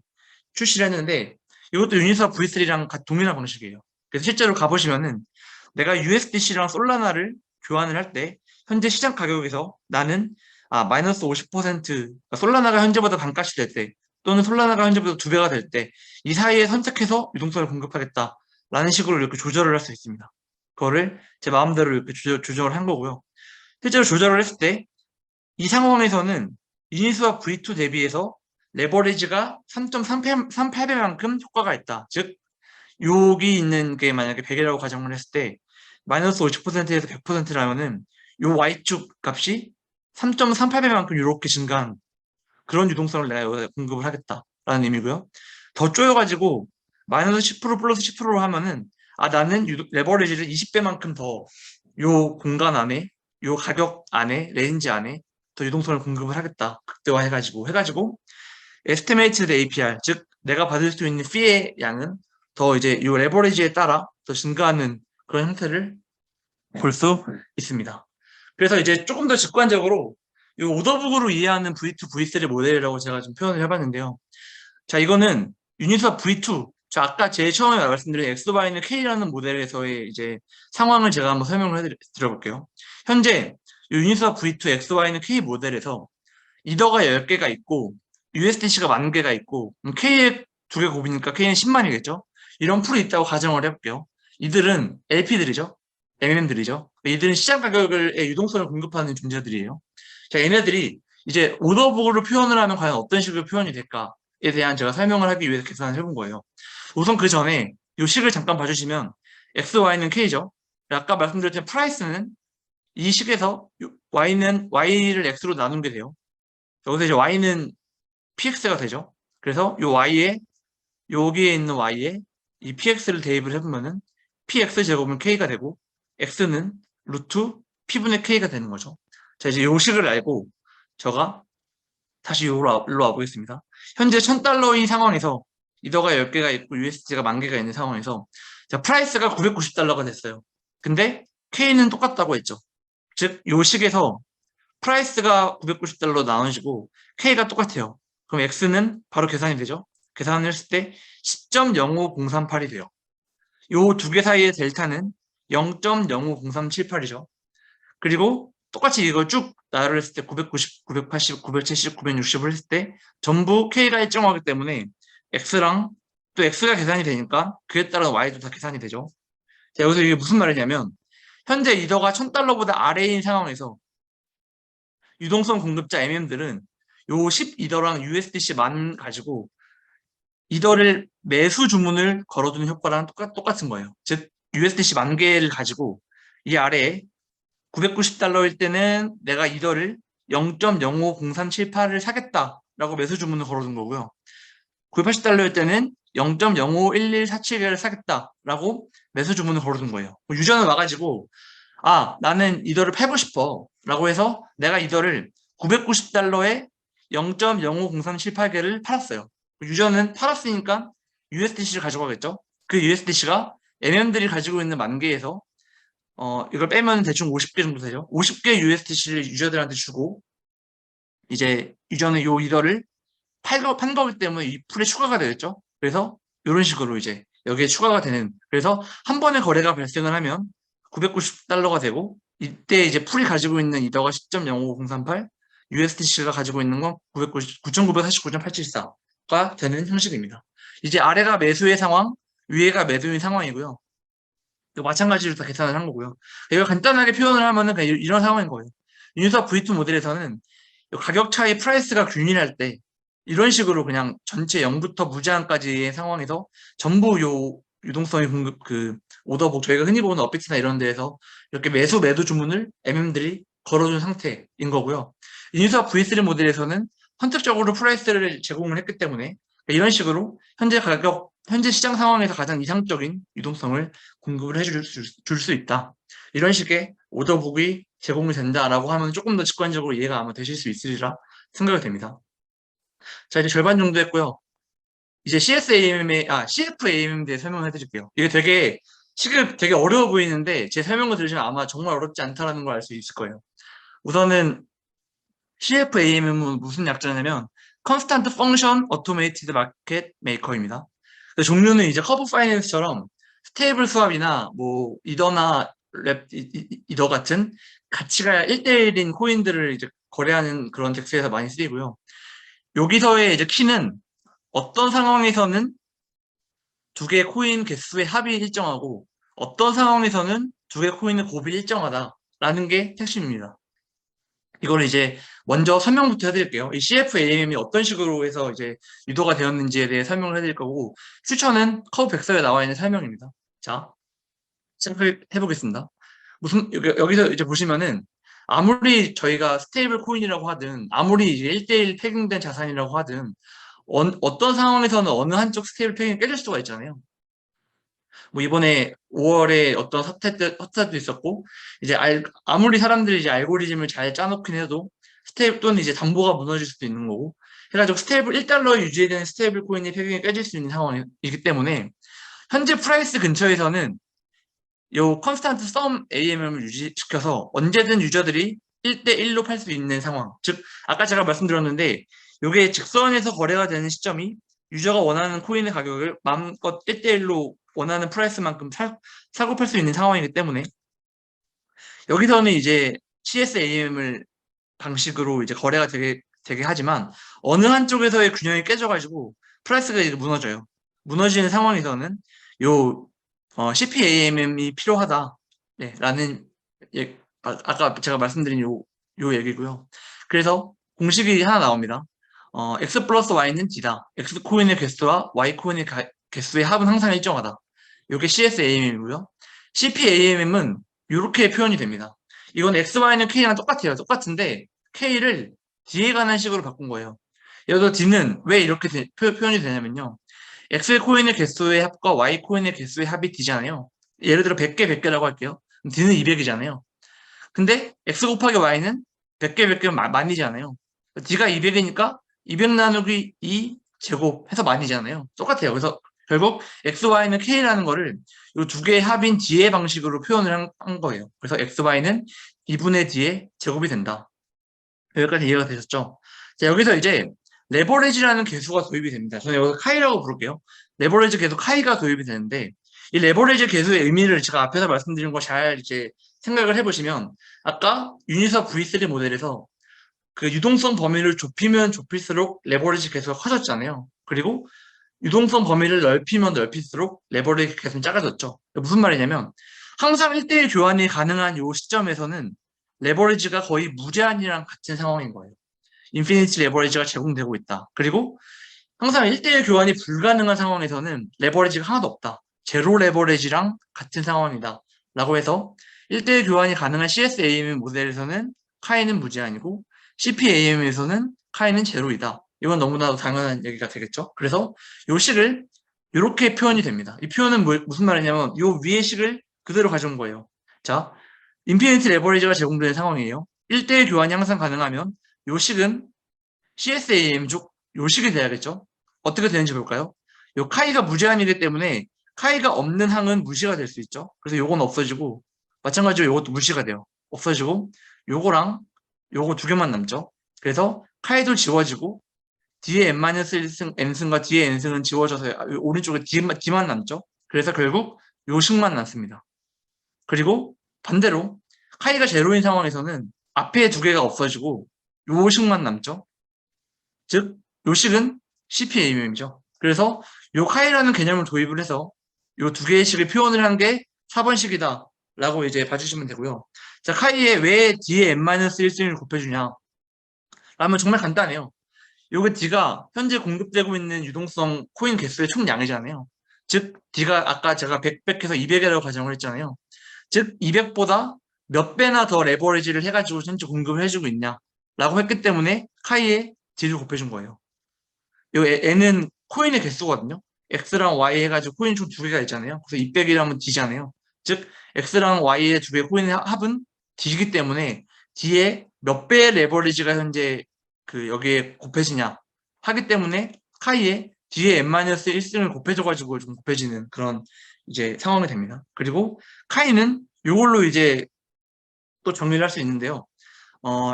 출시를 했는데 이것도 유니스왑 V3랑 동일한 방식이에요. 그래서 실제로 가보시면은 내가 USDC랑 솔라나를 교환을 할 때 현재 시장 가격에서 나는 마이너스 50% 그러니까 솔라나가 현재보다 반값이 될 때 또는 솔라나가 현재보다 두 배가 될 때 이 사이에 선택해서 유동성을 공급하겠다라는 식으로 이렇게 조절을 할 수 있습니다. 그거를 제 마음대로 이렇게 조절을 한 거고요. 실제로 조절을 했을 때 이 상황에서는 유니스왑 V2 대비해서 레버리지가 3.38배만큼 효과가 있다. 즉 여기 있는 게 만약에 100이라고 가정을 했을 때 마이너스 50%에서 100%라면은 요 Y축 값이 3.380배만큼 이렇게 증가한 그런 유동성을 내가 여기다 공급을 하겠다라는 의미고요. 더 쪼여가지고 마이너스 10% 플러스 10%로 하면은 나는 레버리지를 20배만큼 더 요 공간 안에 요 가격 안에 레인지 안에 더 유동성을 공급을 하겠다. 극대화해가지고 에스티메이티드 APR 즉 내가 받을 수 있는 피의 양은 더 이제 요 레버리지에 따라 더 증가하는 그런 형태를 볼 수 있습니다. 그래서 이제 조금 더 직관적으로 이 오더북으로 이해하는 V2, V3 모델이라고 제가 좀 표현을 해봤는데요. 자, 이거는 유니스왑 V2. 자, 아까 제일 처음에 말씀드린 엑소바이너 K라는 모델에서의 이제 상황을 제가 한번 설명을 해드려볼게요. 현재 유니스왑 V2 엑소바이너 K 모델에서 이더가 10개가 있고 USDC가 10,000개가 있고 K에 2개 곱이니까 K는 10만이겠죠? 이런 풀이 있다고 가정을 해볼게요. 이들은 LP들이죠. MM들이죠. 이들은 시장 가격의 유동성을 공급하는 존재들이에요. 자, 얘네들이 이제 오더북으로 표현을 하면 과연 어떤 식으로 표현이 될까에 대한 제가 설명을 하기 위해서 계산을 해본 거예요. 우선 그 전에 이 식을 잠깐 봐주시면 X, Y는 K죠. 아까 말씀드렸던 프라이스는 이 식에서 Y를 X로 나눈 게 돼요. 여기서 이제 Y는 PX가 되죠. 그래서 요 Y에 여기에 있는 Y에 이 PX를 대입을 해보면은 PX 제곱은 K가 되고 X는 루트 P분의 K가 되는 거죠. 자, 이제 요 식을 알고 제가 다시 일로 와보겠습니다. 현재 1000달러인 상황에서 이더가 10개가 있고 USD가 10,000개가 있는 상황에서 자, 프라이스가 990달러가 됐어요. 근데 K는 똑같다고 했죠. 즉, 요 식에서 프라이스가 990달러 나눠지고 K가 똑같아요. 그럼 X는 바로 계산이 되죠. 계산을 했을 때 10.05038이 돼요. 요 두 개 사이의 델타는 0.05078이죠. 그리고 똑같이 이걸 쭉 나열을 했을 때 990, 980, 970, 960을 했을 때 전부 K가 일정하기 때문에 X랑 또 X가 계산이 되니까 그에 따라 Y도 다 계산이 되죠. 자, 여기서 이게 무슨 말이냐면 현재 이더가 1000달러보다 아래인 상황에서 유동성 공급자 MM들은 요 12더랑 USDC만 가지고 이더를 매수 주문을 걸어두는 효과랑 똑같은 거예요. 즉 USDC 10,000개를 가지고 이 아래에 990달러일 때는 내가 이더를 0.050378을 사겠다라고 매수 주문을 걸어둔 거고요. 980달러일 때는 0.051147개를 사겠다라고 매수 주문을 걸어둔 거예요. 유저는 와가지고 나는 이더를 팔고 싶어 라고 해서 내가 이더를 990달러에 0.050378개를 팔았어요. 유저는 팔았으니까 USDC를 가져가겠죠. 그 USDC가 MM들이 가지고 있는 10,000개에서 이걸 빼면 대충 50개 정도 되죠. 50개 USDC를 유저들한테 주고 이제 유저는 요 이더를 판 거기 때문에 이 풀에 추가가 되겠죠. 그래서 이런 식으로 이제 여기에 추가가 되는 그래서 한 번에 거래가 발생을 하면 990달러가 되고 이때 이제 풀이 가지고 있는 이더가 10.05038 USDC가 가지고 있는 건 9,949.874가 되는 형식입니다. 이제 아래가 매수의 상황, 위에가 매도인 상황이고요. 마찬가지로 다 계산을 한 거고요. 이걸 간단하게 표현을 하면은 그냥 이런 상황인 거예요. 유니스왑 V2 모델에서는 가격 차이 프라이스가 균일할 때 이런 식으로 그냥 전체 0부터 무제한까지의 상황에서 전부 요 유동성의 공급 오더북 저희가 흔히 보는 업비트나 이런 데에서 이렇게 매도 주문을 MM들이 걸어준 상태인 거고요. 유니스왑 V3 모델에서는 선택적으로 프라이스를 제공을 했기 때문에 이런 식으로 현재 시장 상황에서 가장 이상적인 유동성을 공급을 해줄 수 있다. 이런 식의 오더북이 제공이 된다라고 하면 조금 더 직관적으로 이해가 아마 되실 수 있으리라 생각이 됩니다. 자, 이제 절반 정도 했고요. 이제 CFAM에 대해 설명을 해드릴게요. 이게 되게 어려워 보이는데 제 설명을 들으시면 아마 정말 어렵지 않다라는 걸 알 수 있을 거예요. 우선은 CFAM은 무슨 약자냐면 Constant Function Automated Market Maker입니다. 종류는 이제 커브 파이낸스처럼 스테이블 스왑이나 뭐 이더 같은 가치가 1대1인 코인들을 이제 거래하는 그런 덱스에서 많이 쓰이고요. 여기서의 이제 키는 어떤 상황에서는 두 개의 코인 개수의 합이 일정하고 어떤 상황에서는 두 개의 코인의 곱이 일정하다라는 게 핵심입니다. 이거는 이제 먼저 설명부터 해드릴게요. 이 CFAM이 어떤 식으로 해서 이제 유도가 되었는지에 대해 설명을 해드릴 거고, 퓨처는 커브 백서에 나와 있는 설명입니다. 자, 시작해 보겠습니다. 여기서 이제 보시면은, 아무리 저희가 스테이블 코인이라고 하든, 아무리 이제 1대1 패깅된 자산이라고 하든, 어떤 상황에서는 어느 한쪽 스테이블 패깅이 깨질 수가 있잖아요. 뭐 이번에 5월에 어떤 사태도 있었고, 이제 아무리 사람들이 이제 알고리즘을 잘 짜놓긴 해도 스테이블 또는 이제 담보가 무너질 수도 있는 거고, 해가지고 스테이블 1달러에 유지되는 스테이블 코인이 패경이 깨질 수 있는 상황이기 때문에 현재 프라이스 근처에서는 요 컨스탄트 썸 AMM을 유지시켜서 언제든 유저들이 1대1로 팔 수 있는 상황. 즉, 아까 제가 말씀드렸는데, 요게 직선에서 거래가 되는 시점이 유저가 원하는 코인의 가격을 마음껏 1대1로 원하는 프라이스만큼 사고 팔 수 있는 상황이기 때문에, 여기서는 이제 CSAM을 방식으로 이제 거래가 되게 하지만, 어느 한쪽에서의 균형이 깨져가지고 프라이스가 이제 무너져요. 무너지는 상황에서는 요 CPAMM이 필요하다. 네, 라는 아까 제가 말씀드린 요 얘기고요. 그래서 공식이 하나 나옵니다. X 플러스 Y는 D다. X 코인의 개수와 Y 코인의 개수의 합은 항상 일정하다. 이게 CSAMM이고요. CPAMM은 이렇게 표현이 됩니다. 이건 X, Y는 K랑 똑같아요. 똑같은데 K를 D에 관한 식으로 바꾼 거예요. 여기서 D는 왜 이렇게 표현이 되냐면요. X 코인의 개수의 합과 Y 코인의 개수의 합이 D잖아요. 예를 들어 100개 100개라고 할게요. 그럼 D는 200이잖아요. 근데 X 곱하기 Y는 100개 100개는 만이잖아요. D가 200이니까 200 나누기 2 제곱 해서 만이잖아요. 똑같아요. 그래서 결국 X, Y는 K라는 거를 이 두 개의 합인 D의 방식으로 표현을 한 거예요. 그래서 X, Y는 2분의 D의 제곱이 된다. 여기까지 이해가 되셨죠? 자, 여기서 이제 레버리지라는 개수가 도입이 됩니다. 저는 여기서 카이라고 부를게요. 레버리지 개수 카이가 도입이 되는데, 이 레버리지 개수의 의미를 제가 앞에서 말씀드린 거 잘 이제 생각을 해보시면, 아까 유니서 V3 모델에서 그 유동성 범위를 좁히면 좁힐수록 레버리지 개수가 커졌잖아요. 그리고 유동성 범위를 넓히면 넓힐수록 레버리지 개수는 작아졌죠. 무슨 말이냐면, 항상 1대1 교환이 가능한 이 시점에서는 레버리지가 거의 무제한이랑 같은 상황인 거예요. 인피니티 레버리지가 제공되고 있다. 그리고 항상 1대1 교환이 불가능한 상황에서는 레버리지가 하나도 없다. 제로 레버리지랑 같은 상황이다. 라고 해서 1대1 교환이 가능한 CSAM 모델에서는 카이는 무제한이고 CPAM에서는 카이는 제로이다. 이건 너무나도 당연한 얘기가 되겠죠. 그래서 이 식을 이렇게 표현이 됩니다. 이 표현은 무슨 말이냐면 이 위의 식을 그대로 가져온 거예요. 자, 인피니티 레버리지가 제공되는 상황이에요. 1대1 교환이 항상 가능하면 요 식은 CSAM족 요식이 돼야겠죠? 어떻게 되는지 볼까요? 요 카이가 무제한이기 때문에 카이가 없는 항은 무시가 될 수 있죠. 그래서 요건 없어지고 마찬가지로 요것도 무시가 돼요. 없어지고 요거랑 요거 두 개만 남죠. 그래서 카이도 지워지고 뒤에 n-1승, n승과 뒤에 n승은 지워져서 오른쪽에 D만 남죠. 그래서 결국 요식만 남습니다. 그리고 반대로 카이가 제로인 상황에서는 앞에 두 개가 없어지고 요식만 남죠. 즉, 요식은 CPAM이죠. 그래서 요 카이라는 개념을 도입을 해서 요 두 개의 식을 표현을 한 게 4번식이다 라고 이제 봐주시면 되고요. 자, 카이에 왜 D에 n-1승을 곱해주냐? 라면 정말 간단해요. 요게 D가 현재 공급되고 있는 유동성 코인 개수의 총량이잖아요. 즉, D가 아까 제가 100, 해서 200이라고 가정을 했잖아요. 즉, 200보다 몇 배나 더 레버리지를 해가지고 현재 공급을 해주고 있냐? 라고 했기 때문에 카이에 D를 곱해준 거예요. 요 N은 코인의 개수거든요. X랑 Y 해가지고 코인 총 두 개가 있잖아요. 그래서 200이라면 D잖아요. 즉, X랑 Y의 두 개의 코인의 합은 D이기 때문에 D에 몇 배의 레버리지가 현재 여기에 곱해지냐 하기 때문에 카이에 D에 n-1승을 곱해줘가지고 좀 곱해지는 그런 이제 상황이 됩니다. 그리고 카이는 이걸로 이제 또 정리를 할 수 있는데요.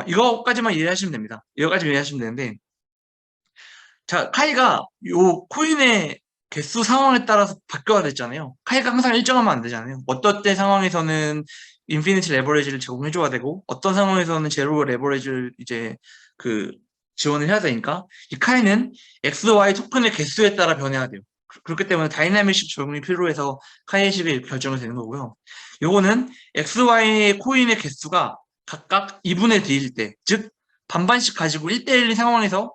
이거까지만 이해하시면 됩니다. 이거까지만 이해하시면 되는데, 자, 카이가 요 코인의 개수 상황에 따라서 바뀌어야 됐잖아요. 카이가 항상 일정하면 안 되잖아요. 어떤 때 상황에서는 인피니티 레버리지를 제공해줘야 되고, 어떤 상황에서는 제로 레버리지를 이제 지원을 해야 되니까, 이 카이는 XY 토큰의 개수에 따라 변해야 돼요. 그렇기 때문에 다이나믹식 적용이 필요해서 카이의 식을 이렇게 결정이 되는 거고요. 요거는 XY 코인의 개수가 각각 2분의 d일 때, 즉 반반씩 가지고 1대1인 상황에서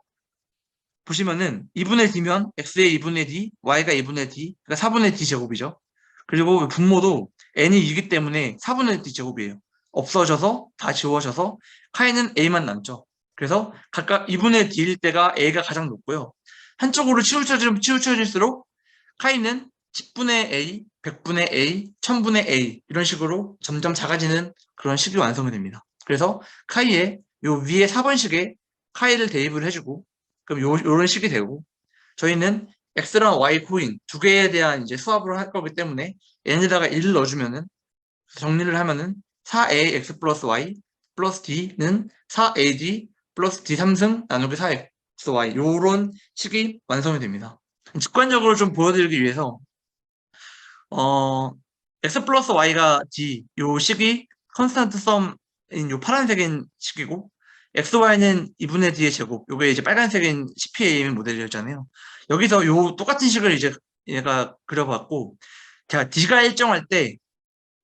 보시면은 2분의 d면 x의 2분의 d, y가 2분의 d, 그러니까 4분의 d 제곱이죠. 그리고 분모도 n이 2기 때문에 4분의 d 제곱이에요. 없어져서 다 지워져서 카이는 a만 남죠. 그래서 각각 2분의 d일 때가 a가 가장 높고요. 한쪽으로 치우쳐질수록 카이는 10분의 a, 100분의 a, 1000분의 a 이런 식으로 점점 작아지는 그런 식이 완성이 됩니다. 그래서 카이에 요 위에 4번식에 카이를 대입을 해주고 그럼 요런 식이 되고 저희는 x랑 y 코인 두 개에 대한 이제 수합을 할 거기 때문에 n에다가 1을 넣어주면은 정리를 하면은 4ax 플러스 y 플러스 d는 4ad 플러스 d 3승 나누기 4xy 요런 식이 완성이 됩니다. 직관적으로 좀 보여드리기 위해서 x 플러스 y가 d 요 식이 컨스탄트 썸인 요 파란색인 식이고 xy는 2분의 d의 제곱 요게 이제 빨간색인 CPAM 모델이었잖아요. 여기서 요 똑같은 식을 이제 얘가 그려봤고 제가 d가 일정할 때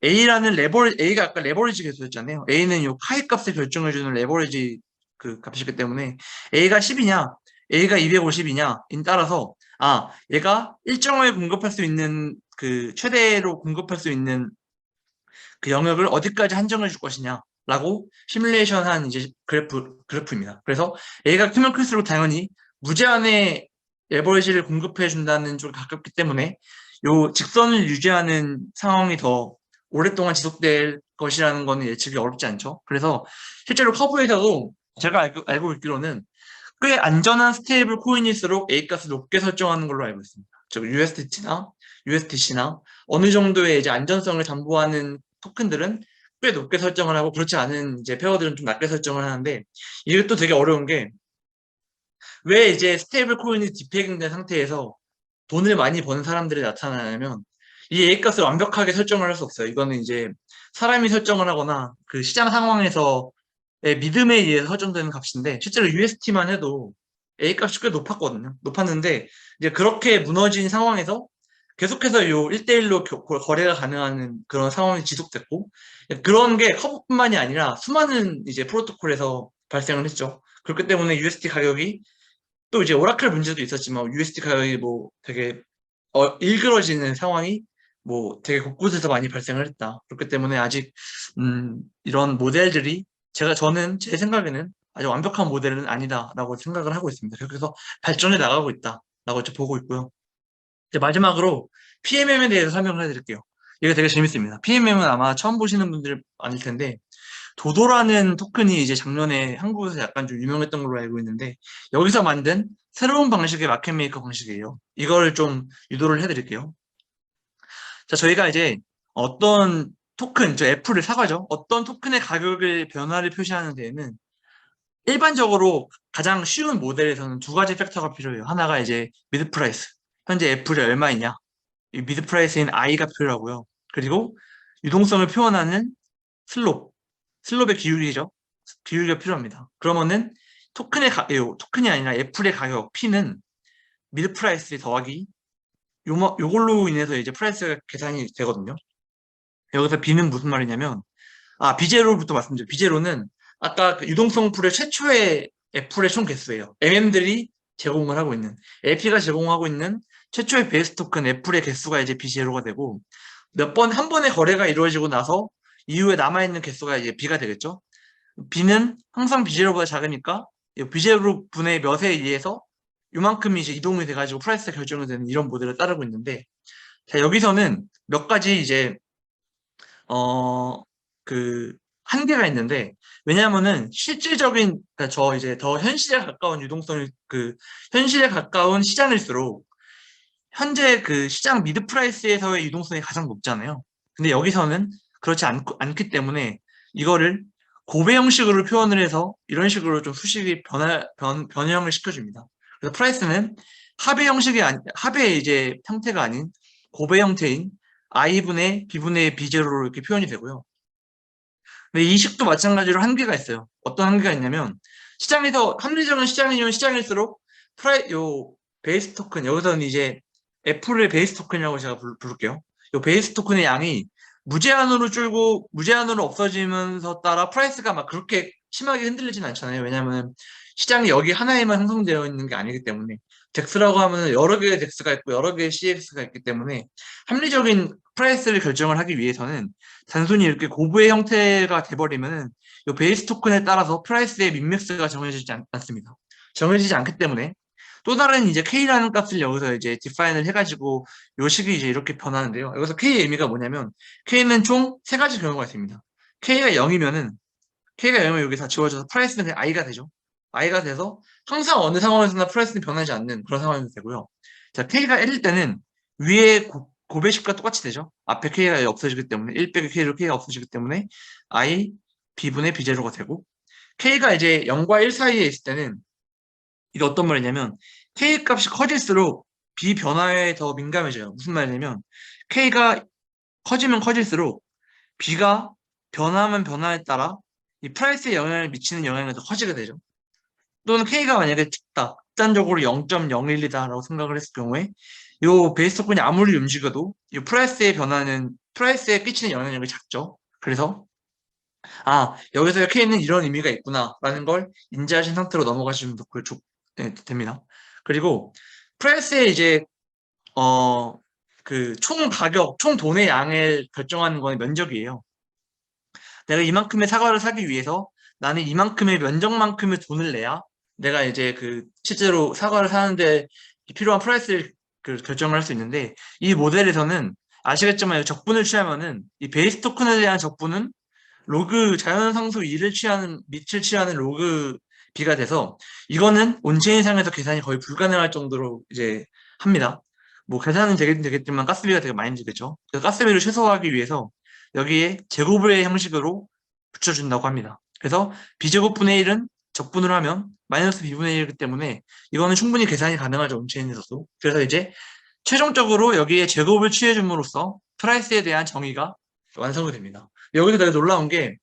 A라는 A가 아까 레버리지 개수였잖아요. A는 요 카이 값을 결정해주는 레버리지 그 값이기 때문에 A가 10이냐, A가 250이냐, 인 따라서, 얘가 일정하게 공급할 수 있는, 최대로 공급할 수 있는 그 영역을 어디까지 한정해 줄 것이냐, 라고 시뮬레이션 한 이제 그래프입니다. 그래서 A가 크면 클수록 당연히 무제한의 레버리지를 공급해 준다는 쪽에 가깝기 때문에 요 직선을 유지하는 상황이 더 오랫동안 지속될 것이라는 거는 예측이 어렵지 않죠. 그래서 실제로 커브에서도 제가 알고 있기로는 꽤 안전한 스테이블 코인일수록 A 값을 높게 설정하는 걸로 알고 있습니다. 즉 USDT나 USDC나 어느 정도의 이제 안전성을 담보하는 토큰들은 꽤 높게 설정을 하고 그렇지 않은 이제 페어들은 좀 낮게 설정을 하는데 이게 또 되게 어려운 게 왜 이제 스테이블 코인이 디페깅된 상태에서 돈을 많이 버는 사람들이 나타나냐면 이 A값을 완벽하게 설정을 할 수 없어요. 이거는 이제 사람이 설정을 하거나 그 시장 상황에서의 믿음에 의해서 설정되는 값인데 실제로 UST만 해도 A값이 꽤 높았거든요. 높았는데 이제 그렇게 무너진 상황에서 계속해서 요 1대1로 거래가 가능한 그런 상황이 지속됐고 그런 게 커브뿐만이 아니라 수많은 이제 프로토콜에서 발생을 했죠. 그렇기 때문에 UST 가격이 또 이제 오라클 문제도 있었지만 USD 가격이 뭐 되게 일그러지는 상황이 뭐 되게 곳곳에서 많이 발생을 했다. 그렇기 때문에 아직 이런 모델들이 저는 제 생각에는 아주 완벽한 모델은 아니다라고 생각을 하고 있습니다. 그래서 발전해 나가고 있다라고 이제 보고 있고요. 이제 마지막으로 PMM에 대해서 설명을 해드릴게요. 이게 되게 재밌습니다. PMM은 아마 처음 보시는 분들 아닐 텐데 도도라는 토큰이 이제 작년에 한국에서 약간 좀 유명했던 걸로 알고 있는데 여기서 만든 새로운 방식의 마켓 메이커 방식이에요. 이걸 좀 유도를 해드릴게요. 자, 저희가 이제 어떤 토큰, 저 애플을 사가죠. 어떤 토큰의 가격을 변화를 표시하는 데에는 일반적으로 가장 쉬운 모델에서는 두 가지 팩터가 필요해요. 하나가 이제 미드 프라이스. 현재 애플이 얼마이냐. 이 미드 프라이스인 I가 필요하고요. 그리고 유동성을 표현하는 슬롭의 기울기죠. 기울기가 필요합니다. 그러면은 토큰이 아니라 애플의 가격 P는 미드 프라이스 더하기 요걸로 인해서 이제 프라이스가 계산이 되거든요. 여기서 B는 무슨 말이냐면 비제로부터 말씀드려요. 비제로는 아까 그 유동성 풀의 최초의 애플의 총 개수예요. MM들이 제공을 하고 있는 LP가 제공하고 있는 최초의 베이스 토큰 애플의 개수가 이제 비제로가 되고 한 번의 거래가 이루어지고 나서 이후에 남아있는 개수가 이제 B가 되겠죠. B는 항상 비제로보다 작으니까 비제로 분의 몇에 의해서 요만큼이 이제 이동이 돼가지고 프라이스가 결정이 되는 이런 모델을 따르고 있는데 자, 여기서는 몇 가지 이제 그 한계가 있는데 왜냐하면은 실질적인 그러니까 저 이제 더 현실에 가까운 유동성을 현실에 가까운 시장일수록 현재 그 시장 미드 프라이스에서의 유동성이 가장 높잖아요. 근데 여기서는 그렇지 않기 때문에 이거를 고배 형식으로 표현을 해서 이런 식으로 좀 수식이 변형을 시켜줍니다. 그래서 프라이스는 합의 이제 형태가 아닌 고배 형태인 i분의 b분의 b제로로 이렇게 표현이 되고요. 근데 이 식도 마찬가지로 한계가 있어요. 어떤 한계가 있냐면 시장에서 합리적인 시장이면 시장일수록 베이스 토큰 여기서는 이제 애플의 베이스 토큰이라고 제가 부를게요. 이 베이스 토큰의 양이 무제한으로 줄고 무제한으로 없어지면서 따라 프라이스가 막 그렇게 심하게 흔들리진 않잖아요. 왜냐하면 시장이 여기 하나에만 형성되어 있는 게 아니기 때문에 덱스라고 하면 여러 개의 덱스가 있고 여러 개의 CX가 있기 때문에 합리적인 프라이스를 결정을 하기 위해서는 단순히 이렇게 고부의 형태가 돼버리면은 이 베이스 토큰에 따라서 프라이스의 민맥스가 정해지지 않습니다. 정해지지 않기 때문에 또 다른 이제 K라는 값을 여기서 이제 디파인을 해가지고 요 식이 이제 이렇게 변하는데요. 여기서 K의 의미가 뭐냐면 K는 총 세 가지 경우가 있습니다. K가 0이면 여기 다 지워져서 프라이스는 그냥 I가 되죠. I가 돼서 항상 어느 상황에서나 프라이스는 변하지 않는 그런 상황이 되고요. 자, K가 1일 때는 위에 고배식과 똑같이 되죠. 앞에 K가 없어지기 때문에 1 빼기 K로 K가 없어지기 때문에 I B분의 B0가 되고 K가 이제 0과 1 사이에 있을 때는 이게 어떤 말이냐면 K 값이 커질수록 B 변화에 더 민감해져요. 무슨 말이냐면 K가 커지면 커질수록 B가 변하면 변화에 따라 이 프라이스에 영향을 미치는 영향이 더 커지게 되죠. 또는 K가 만약에 극단적으로 0.012다라고 생각을 했을 경우에 이 베이스 토큰이 아무리 움직여도 이 프라이스의 변화는 프라이스에 끼치는 영향력이 작죠. 그래서 여기서 K는 이런 의미가 있구나라는 걸 인지하신 상태로 넘어가시면 됩니다. 그리고 프라이스에 이제 그 총 가격, 총 돈의 양을 결정하는 건 면적이에요. 내가 이만큼의 사과를 사기 위해서 나는 이만큼의 면적만큼의 돈을 내야 내가 이제 그 실제로 사과를 사는데 필요한 프라이스를 결정을 할 수 있는데 이 모델에서는 아시겠지만 적분을 취하면은 이 베이스 토큰에 대한 적분은 로그 자연상수 2를 취하는 밑을 취하는 로그 B가 돼서 이거는 온체인상에서 계산이 거의 불가능할 정도로 이제 합니다. 뭐 계산은 되긴 되겠지만 가스비가 되게 많이 들겠죠. 그래서 가스비를 최소화하기 위해서 여기에 제곱의 형식으로 붙여준다고 합니다. 그래서 B제곱분의 1은 적분을 하면 마이너스 B분의 1이기 때문에 이거는 충분히 계산이 가능하죠. 온체인에서도. 그래서 이제 최종적으로 여기에 제곱을 취해줌으로써 프라이스에 대한 정의가 완성이 됩니다. 여기서 되게 놀라운 게,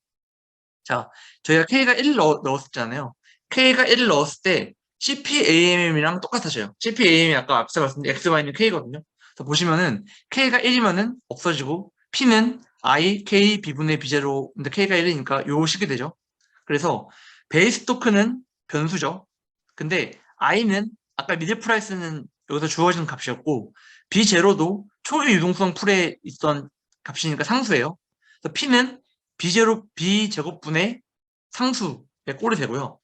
자, 저희가 K가 1을 넣었잖아요. K가 1을 넣었을 때 CPAMM이랑 똑같아져요. CPAM이 아까 앞서 말씀드린 XY는 K거든요. 그래서 보시면은 K가 1이면은 없어지고 P는 I, K, B분의 B0, 근데 K가 1이니까 요 식이 되죠. 그래서 베이스 토큰은 변수죠. 근데 I는 아까 미드 프라이스는 여기서 주어진 값이었고 B0도 초기 유동성 풀에 있던 값이니까 상수예요. 그래서 P는 B제곱분의 상수의 꼴이 되고요.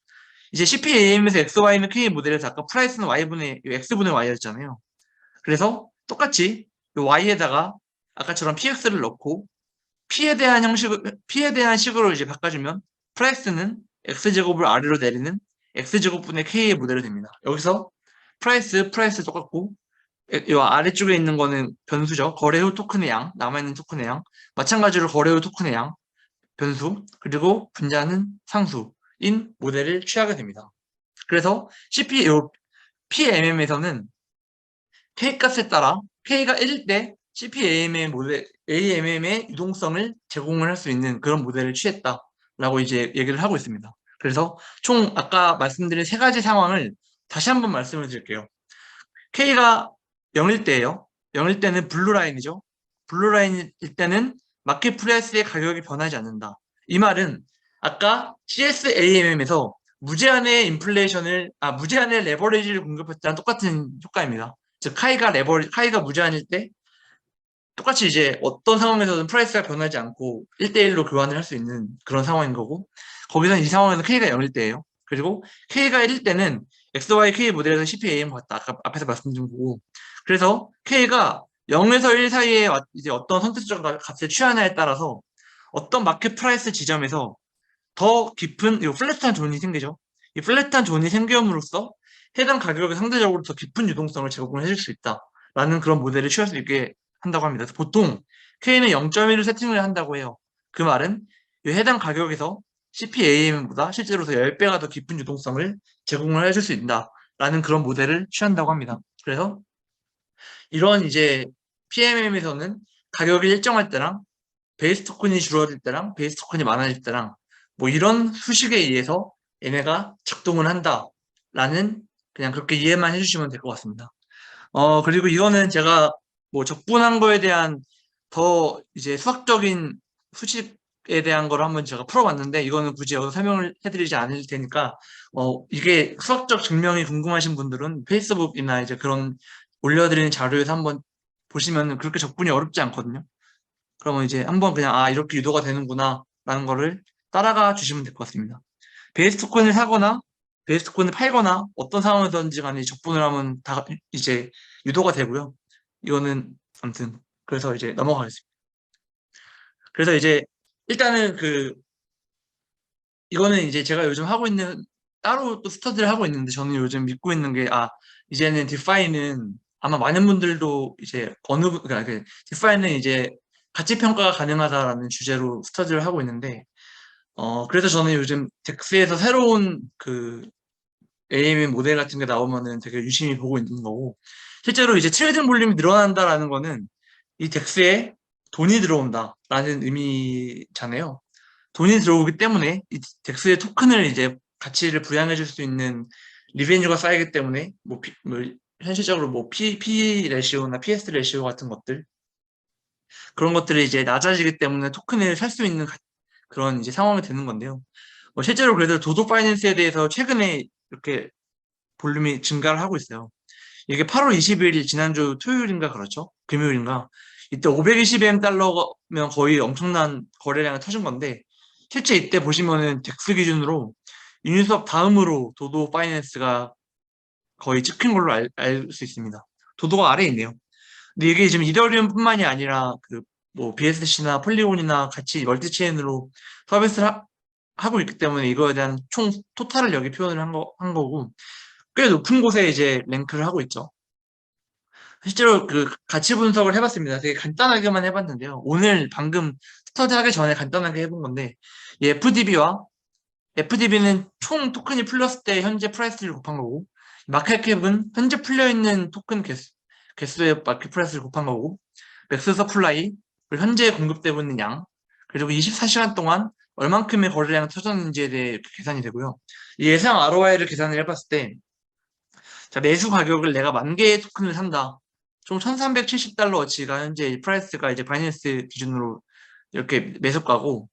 이제 CPAM에서 XY는 K 모델에서 아까 프라이스는 X분의 Y였잖아요. 그래서 똑같이 이 Y에다가 아까처럼 PX를 넣고 P에 대한 식으로 이제 바꿔주면 프라이스는 X제곱을 아래로 내리는 X제곱분의 K의 모델이 됩니다. 여기서 프라이스 똑같고 이 아래쪽에 있는 거는 변수죠. 거래 후 토큰의 양, 남아있는 토큰의 양. 마찬가지로 거래 후 토큰의 양, 변수, 그리고 분자는 상수인 모델을 취하게 됩니다. 그래서 PMM에서는 K 값에 따라 K가 1일 때 AMM의 유동성을 제공을 할 수 있는 그런 모델을 취했다라고 이제 얘기를 하고 있습니다. 그래서 총 아까 말씀드린 세 가지 상황을 다시 한번 말씀을 드릴게요. K가 0일 때예요. 0일 때는 블루라인이죠. 블루라인일 때는 마켓 프라이스의 가격이 변하지 않는다. 이 말은 아까 CSAMM에서 무제한의 레버리지를 공급했다는 똑같은 효과입니다. 즉, 카이가 무제한일 때 똑같이 이제 어떤 상황에서든 프라이스가 변하지 않고 1대1로 교환을 할 수 있는 그런 상황인 거고, 거기서는 이 상황에서 K가 0일 때예요. 그리고 K가 1일 때는 XYK 모델에서 CPAM 같다. 아까 앞에서 말씀드린 거고. 그래서 K가 0에서 1 사이에 이제 어떤 선택적 값을 취하냐에 따라서 어떤 마켓 프라이스 지점에서 더 깊은 이 플랫한 존이 생기죠. 이 플랫한 존이 생김으로써 해당 가격에 상대적으로 더 깊은 유동성을 제공을 해줄 수 있다라는 그런 모델을 취할 수 있게 한다고 합니다. 그래서 보통 K는 0.1을 세팅을 한다고 해요. 그 말은 이 해당 가격에서 CPAM보다 실제로 더 10배가 더 깊은 유동성을 제공을 해줄 수 있다라는 그런 모델을 취한다고 합니다. 그래서 이런 이제 PMM에서는 가격이 일정할 때랑 베이스 토큰이 줄어들 때랑 베이스 토큰이 많아질 때랑 뭐 이런 수식에 의해서 얘네가 작동을 한다라는 그냥 그렇게 이해만 해주시면 될 것 같습니다. 그리고 이거는 제가 뭐 적분한 거에 대한 더 이제 수학적인 수식에 대한 걸 한번 제가 풀어봤는데, 이거는 굳이 여기서 설명을 해드리지 않을 테니까, 이게 수학적 증명이 궁금하신 분들은 페이스북이나 이제 그런 올려드리는 자료에서 한번 보시면 그렇게 접근이 어렵지 않거든요. 그러면 이제 한번 그냥, 아, 이렇게 유도가 되는구나, 라는 거를 따라가 주시면 될 것 같습니다. 베이스 토큰을 사거나, 베이스 토큰을 팔거나, 어떤 상황에서든지 간에 접근을 하면 다 이제 유도가 되고요. 이거는, 아무튼, 그래서 이제 넘어가겠습니다. 그래서 이제, 일단은 이거는 이제 제가 요즘 하고 있는, 따로 또 스터디를 하고 있는데, 저는 요즘 믿고 있는 게, 아, 이제는 디파이는 아마 많은 분들도 이제 그러니까 디파이는 이제 가치 평가가 가능하다라는 주제로 스터디를 하고 있는데, 그래서 저는 요즘 덱스에서 새로운 AMM 모델 같은 게 나오면은 되게 유심히 보고 있는 거고, 실제로 이제 트레이딩 볼륨이 늘어난다라는 거는 이 덱스에 돈이 들어온다라는 의미잖아요. 돈이 들어오기 때문에 이 덱스의 토큰을 이제 가치를 부양해 줄 수 있는 리베뉴가 쌓이기 때문에 뭐 현실적으로 뭐 P 레시오나 PS 레시오 같은 것들, 그런 것들이 이제 낮아지기 때문에 토큰을 살 수 있는 그런 이제 상황이 되는 건데요. 실제로 그래도 도도 파이낸스에 대해서 최근에 이렇게 볼륨이 증가를 하고 있어요. 이게 8월 20일 지난주 토요일인가 그렇죠? 금요일인가? 이때 520M 달러면 거의 엄청난 거래량이 터진 건데, 실제 이때 보시면은 덱스 기준으로 유니스왑 다음으로 도도 파이낸스가 거의 찍힌 걸로 알 수 있습니다. 도도가 아래에 있네요. 근데 이게 지금 이더리움뿐만이 아니라 뭐 BSC나 폴리곤이나 같이 멀티체인으로 서비스를 하고 있기 때문에 이거에 대한 총 토탈을 여기 표현을 한 거고, 꽤 높은 곳에 이제 랭크를 하고 있죠. 실제로 가치 분석을 해봤습니다. 되게 간단하게만 해봤는데요. 오늘 방금 스터디 하기 전에 간단하게 해본 건데, 이 FDB는 총 토큰이 풀렸을 때 현재 프라이스를 곱한 거고, 마켓캡은 현재 풀려있는 토큰 개수의 마켓 프라이스를 곱한 거고, 맥스 서플라이, 그리고 현재 공급되고 있는 양, 그리고 24시간 동안 얼만큼의 거래량이 터졌는지에 대해 이렇게 계산이 되고요. 이 예상 ROI를 계산을 해봤을 때, 자, 매수 가격을 내가 10,000개의 토큰을 산다. 총 1370달러어치가 현재 프라이스가 이제 바이낸스 기준으로 이렇게 매수가고,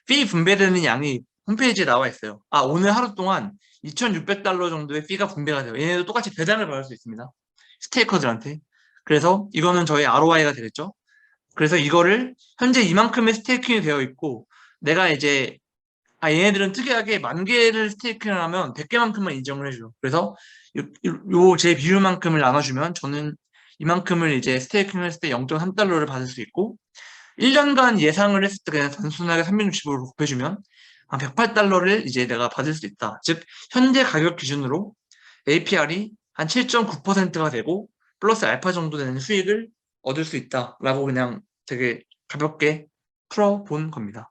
피 분배되는 양이 홈페이지에 나와 있어요. 아, 오늘 하루 동안 2600달러 정도의 피가 분배가 돼요. 얘네도 똑같이 배당을 받을 수 있습니다. 스테이커들한테. 그래서 이거는 저희 ROI가 되겠죠. 그래서 이거를 현재 이만큼의 스테이킹이 되어 있고, 내가 이제 얘네들은 특이하게 10,000개를 스테이킹을 하면 100개만큼만 인정을 해줘요. 그래서 제 비율만큼을 나눠주면 저는 이만큼을 이제 스테이킹을 했을 때 0.3달러를 받을 수 있고, 1년간 예상을 했을 때 그냥 단순하게 365로 곱해주면 한 108달러를 이제 내가 받을 수 있다. 즉, 현재 가격 기준으로 APR이 한 7.9%가 되고, 플러스 알파 정도 되는 수익을 얻을 수 있다라고 그냥 되게 가볍게 풀어본 겁니다.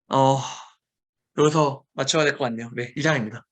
어, 여기서 맞춰야 될 것 같네요. 네, 이상입니다.